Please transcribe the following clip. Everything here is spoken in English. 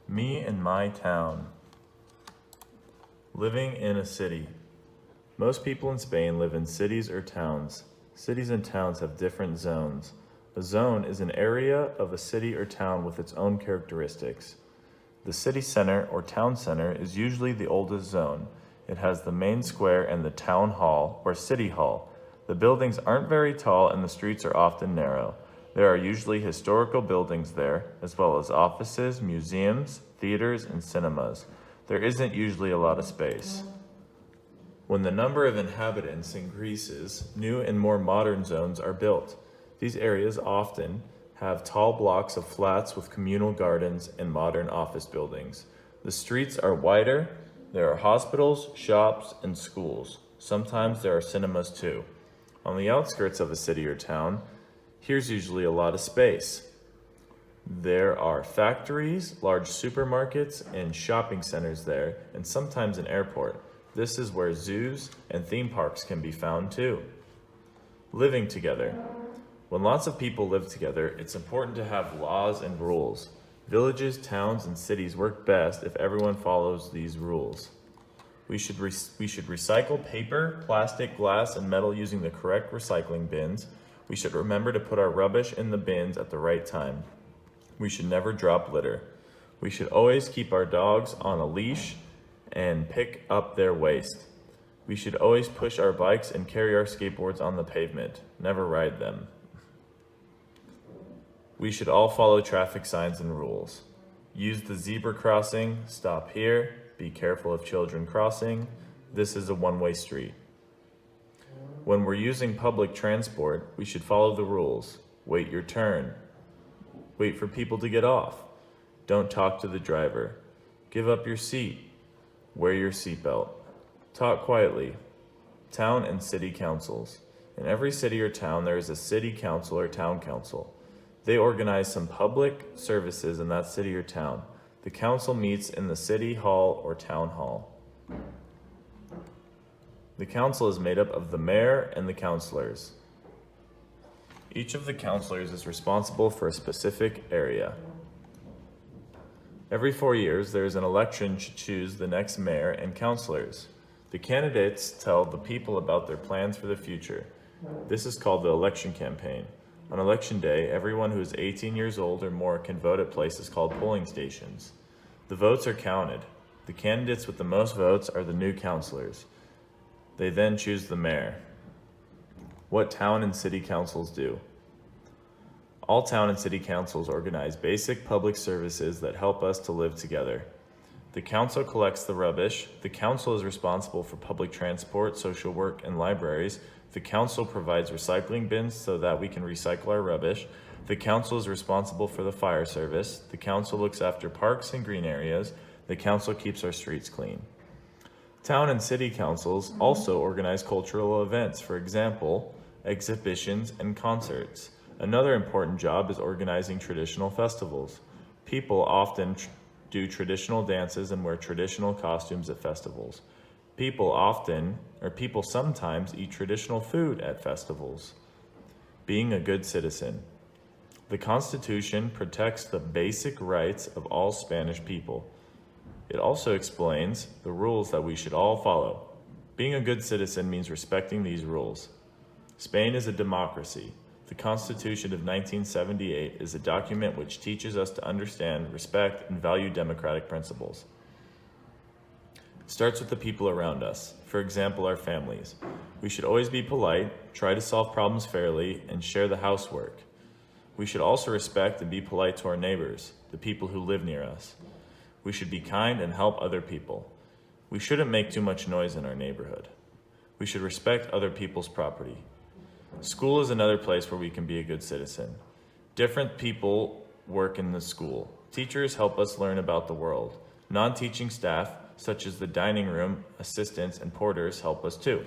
Me and my town. Living in a city. Most people in Spain live in cities or towns. Cities and towns have different zones. A zone is an area of a city or town with its own characteristics. The city center or town center is usually the oldest zone. It has the main square and the town hall or city hall. The buildings aren't very tall and the streets are often narrow. There are usually historical buildings there, as well as offices, museums, theaters, and cinemas. There isn't usually a lot of space. When the number of inhabitants increases, new and more modern zones are built. These areas often have tall blocks of flats with communal gardens and modern office buildings. The streets are wider. There are hospitals, shops, and schools. Sometimes there are cinemas too. On the outskirts of a city or town, here's usually a lot of space. There are factories, large supermarkets, and shopping centers there, and sometimes an airport. This is where zoos and theme parks can be found too. Living together. When lots of people live together, it's important to have laws and rules. Villages, towns, and cities work best if everyone follows these rules. We should recycle paper, plastic, glass, and metal using the correct recycling bins. We should remember to put our rubbish in the bins at the right time. We should never drop litter. We should always keep our dogs on a leash and pick up their waste. We should always push our bikes and carry our skateboards on the pavement. Never ride them. We should all follow traffic signs and rules. Use the zebra crossing, stop here, be careful of children crossing. This is a one-way street. When we're using public transport, we should follow the rules. Wait your turn. Wait for people to get off. Don't talk to the driver. Give up your seat. Wear your seatbelt. Talk quietly. Town and city councils. In every city or town, there is a city council or town council. They organize some public services in that city or town. The council meets in the city hall or town hall. The council is made up of the mayor and the councilors. Each of the councilors is responsible for a specific area. Every 4 years, there is an election to choose the next mayor and councilors. The candidates tell the people about their plans for the future. This is called the election campaign. On election day, everyone who is 18 years old or more can vote at places called polling stations. The votes are counted. The candidates with the most votes are the new councilors. They then choose the mayor. What town and city councils do? All town and city councils organize basic public services that help us to live together. The council collects the rubbish. The council is responsible for public transport, social work, and libraries. The council provides recycling bins so that we can recycle our rubbish. The council is responsible for the fire service. The council looks after parks and green areas. The council keeps our streets clean. Town and city councils also organize cultural events, for example, exhibitions and concerts. Another important job is organizing traditional festivals. People often do traditional dances and wear traditional costumes at festivals. People sometimes eat traditional food at festivals. Being a good citizen. The Constitution protects the basic rights of all Spanish people. It also explains the rules that we should all follow. Being a good citizen means respecting these rules. Spain is a democracy. The Constitution of 1978 is a document which teaches us to understand, respect, and value democratic principles. It starts with the people around us, for example, our families. We should always be polite, try to solve problems fairly, and share the housework. We should also respect and be polite to our neighbors, the people who live near us. We should be kind and help other people. We shouldn't make too much noise in our neighborhood. We should respect other people's property. School is another place where we can be a good citizen. Different people work in the school. Teachers help us learn about the world. Non-teaching staff, such as the dining room, assistants, and porters, help us too.